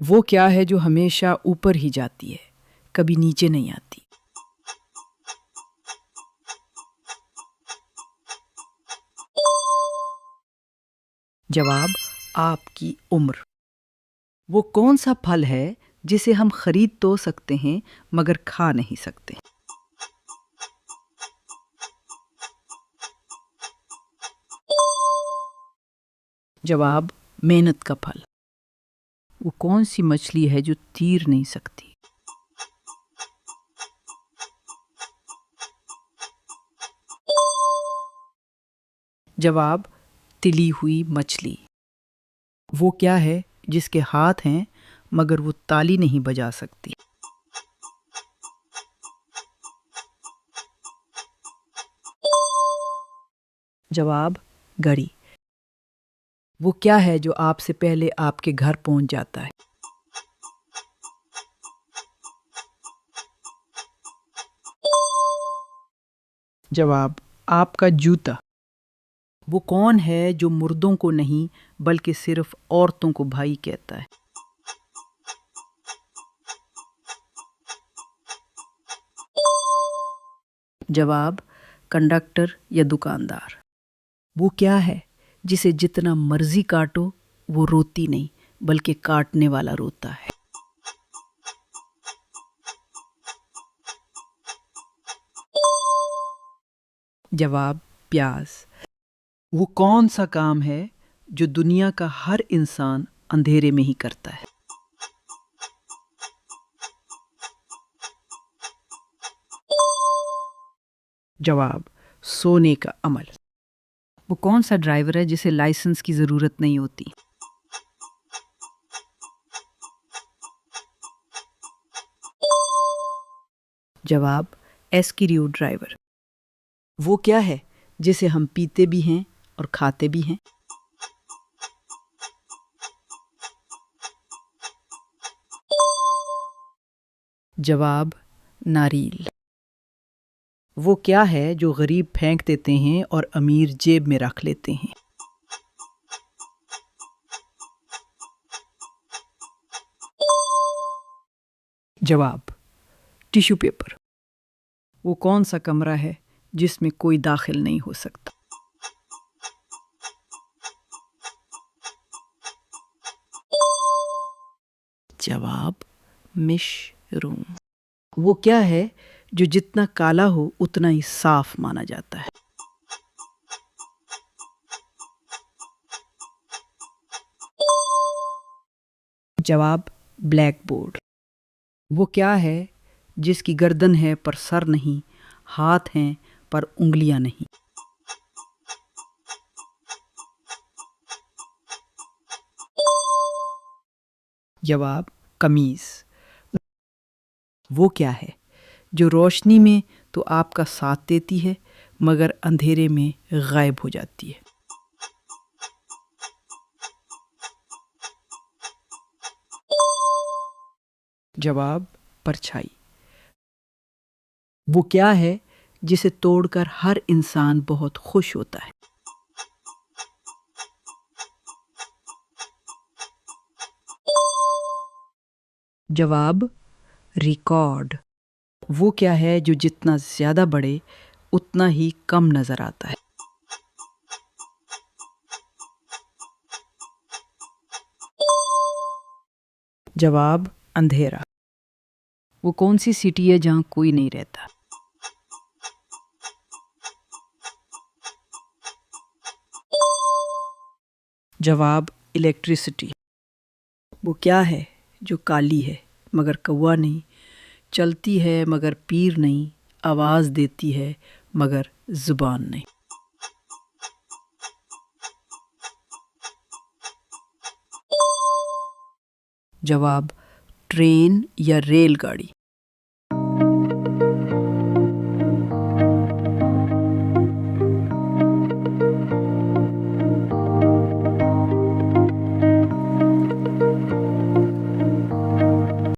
وہ کیا ہے جو ہمیشہ اوپر ہی جاتی ہے، کبھی نیچے نہیں آتی؟ جواب: آپ کی عمر۔ وہ کون سا پھل ہے جسے ہم خرید تو سکتے ہیں مگر کھا نہیں سکتے؟ جواب: محنت کا پھل۔ وہ کون سی مچھلی ہے جو تیر نہیں سکتی؟ جواب: تلی ہوئی مچھلی۔ وہ کیا ہے جس کے ہاتھ ہیں مگر وہ تالی نہیں بجا سکتی؟ جواب: گھڑی۔ وہ کیا ہے جو آپ سے پہلے آپ کے گھر پہنچ جاتا ہے؟ جواب: آپ کا جوتا۔ وہ کون ہے جو مردوں کو نہیں بلکہ صرف عورتوں کو بھائی کہتا ہے؟ جواب: کنڈکٹر یا دکاندار۔ وہ کیا ہے جسے جتنا مرضی کاٹو وہ روتی نہیں بلکہ کاٹنے والا روتا ہے؟ جواب: پیاز۔ وہ کون سا کام ہے جو دنیا کا ہر انسان اندھیرے میں ہی کرتا ہے؟ جواب: سونے کا عمل۔ وہ کون سا ڈرائیور ہے جسے لائسنس کی ضرورت نہیں ہوتی؟ جواب: ایسکریو ڈرائیور۔ وہ کیا ہے جسے ہم پیتے بھی ہیں اور کھاتے بھی ہیں؟ جواب: ناریل۔ وہ کیا ہے جو غریب پھینک دیتے ہیں اور امیر جیب میں رکھ لیتے ہیں؟ جواب: ٹیشو پیپر۔ وہ کون سا کمرہ ہے جس میں کوئی داخل نہیں ہو سکتا؟ جواب: مش روم۔ وہ کیا ہے جو جتنا کالا ہو اتنا ہی صاف مانا جاتا ہے؟ جواب: بلیک بورڈ۔ وہ کیا ہے جس کی گردن ہے پر سر نہیں، ہاتھ ہیں پر انگلیاں نہیں؟ جواب: قمیض۔ وہ کیا ہے جو روشنی میں تو آپ کا ساتھ دیتی ہے مگر اندھیرے میں غائب ہو جاتی ہے؟ جواب: پرچھائی۔ وہ کیا ہے جسے توڑ کر ہر انسان بہت خوش ہوتا ہے؟ جواب: ریکارڈ۔ وہ کیا ہے جو جتنا زیادہ بڑھے اتنا ہی کم نظر آتا ہے؟ جواب: اندھیرا۔ وہ کون سی سٹی ہے جہاں کوئی نہیں رہتا؟ جواب: الیکٹرسٹی۔ وہ کیا ہے جو کالی ہے مگر کوا نہیں، چلتی ہے مگر پیر نہیں، آواز دیتی ہے مگر زبان نہیں؟ جواب: ٹرین یا ریل گاڑی۔